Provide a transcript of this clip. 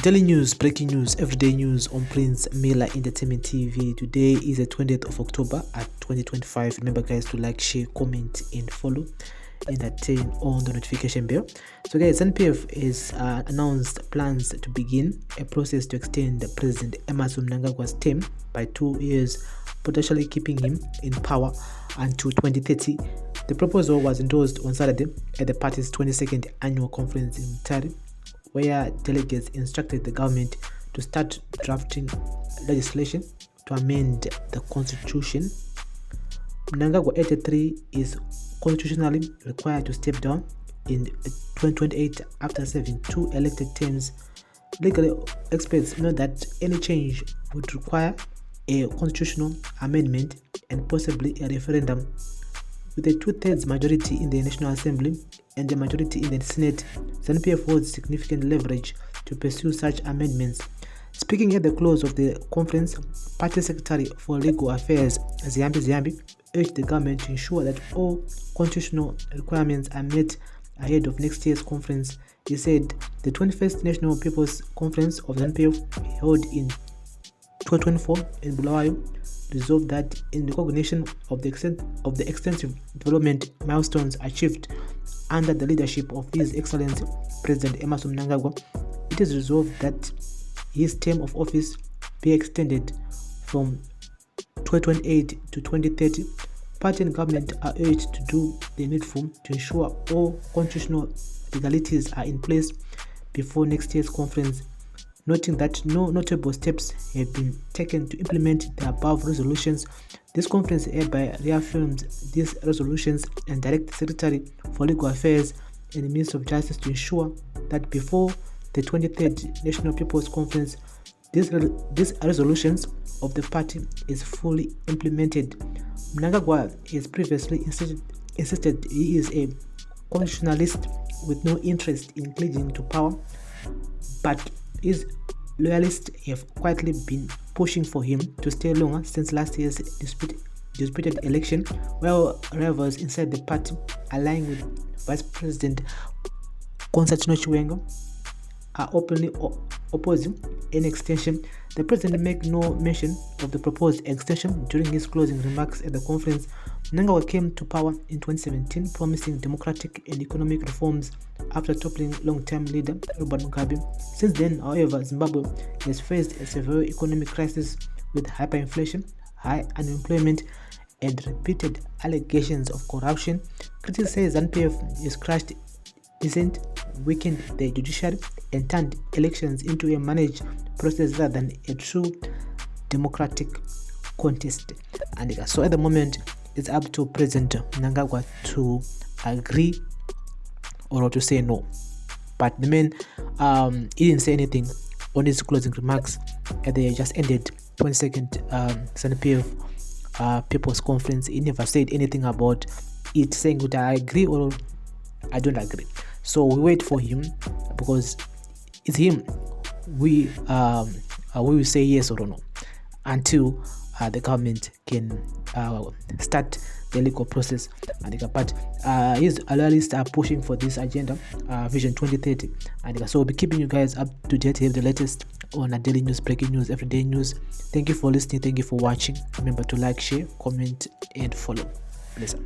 Daily news, breaking news, everyday news on Prince Miller Entertainment TV. Today is the 20th of October at 2025. Remember guys to like, share, comment and follow and turn on the notification bell. So guys, Zanu PF has announced plans to begin a process to extend President Emmerson Mnangagwa's term by 2 years, potentially keeping him in power until 2030. The proposal was endorsed on Saturday at the party's 22nd annual conference in Mutare, where delegates instructed the government to start drafting legislation to amend the constitution. Mnangagwa 83 is constitutionally required to step down in 2028 after serving 2 elected terms. Legal experts know that any change would require a constitutional amendment and possibly a referendum. With a 2/3 majority in the National Assembly and a majority in the Senate, Zanu PF holds significant leverage to pursue such amendments. Speaking at the close of the conference, Party Secretary for Legal Affairs Ziyambi urged the government to ensure that all constitutional requirements are met ahead of next year's conference. He said the 21st National People's Conference of Zanu PF, held in 2024 in Bulawayo, resolved that in recognition of the extensive development milestones achieved under the leadership of His Excellency President Emmerson Mnangagwa, it is resolved that his term of office be extended from 2028 to 2030. Party and government are urged to do the needful to ensure all constitutional legalities are in place before next year's conference, noting that no notable steps have been taken to implement the above resolutions. This conference hereby reaffirms these resolutions and directs the Secretary for Legal Affairs and the Minister of Justice to ensure that before the 23rd National People's Conference, these resolutions of the party is fully implemented. Mnangagwa has previously insisted he is a constitutionalist with no interest in clinging to power, but his loyalists have quietly been pushing for him to stay longer since last year's disputed election, while rivals inside the party, allying with Vice President Constantino Chiwenga, are openly opposing an extension. The president made no mention of the proposed extension during his closing remarks at the conference. Mnangagwa came to power in 2017, promising democratic and economic reforms after toppling long-term leader Robert Mugabe. Since then, however, Zimbabwe has faced a severe economic crisis with hyperinflation, high unemployment, and repeated allegations of corruption. Critics say Zanu PF has crushed dissent, weakened the judiciary, and turned elections into a managed process rather than a true democratic contest. And so at the moment, it's up to President Mnangagwa to agree or to say no. But the man, he didn't say anything on his closing remarks at the just ended 22nd Zanu PF People's Conference. He never said anything about it, saying that I agree or I don't agree. So we wait for him, because it's him. We will say yes or no until the government can start the legal process. But his loyalists are pushing for this agenda, Vision 2030. And so we'll be keeping you guys up to date with the latest on daily news, breaking news, everyday news. Thank you for listening. Thank you for watching. Remember to like, share, comment, and follow. Bless you.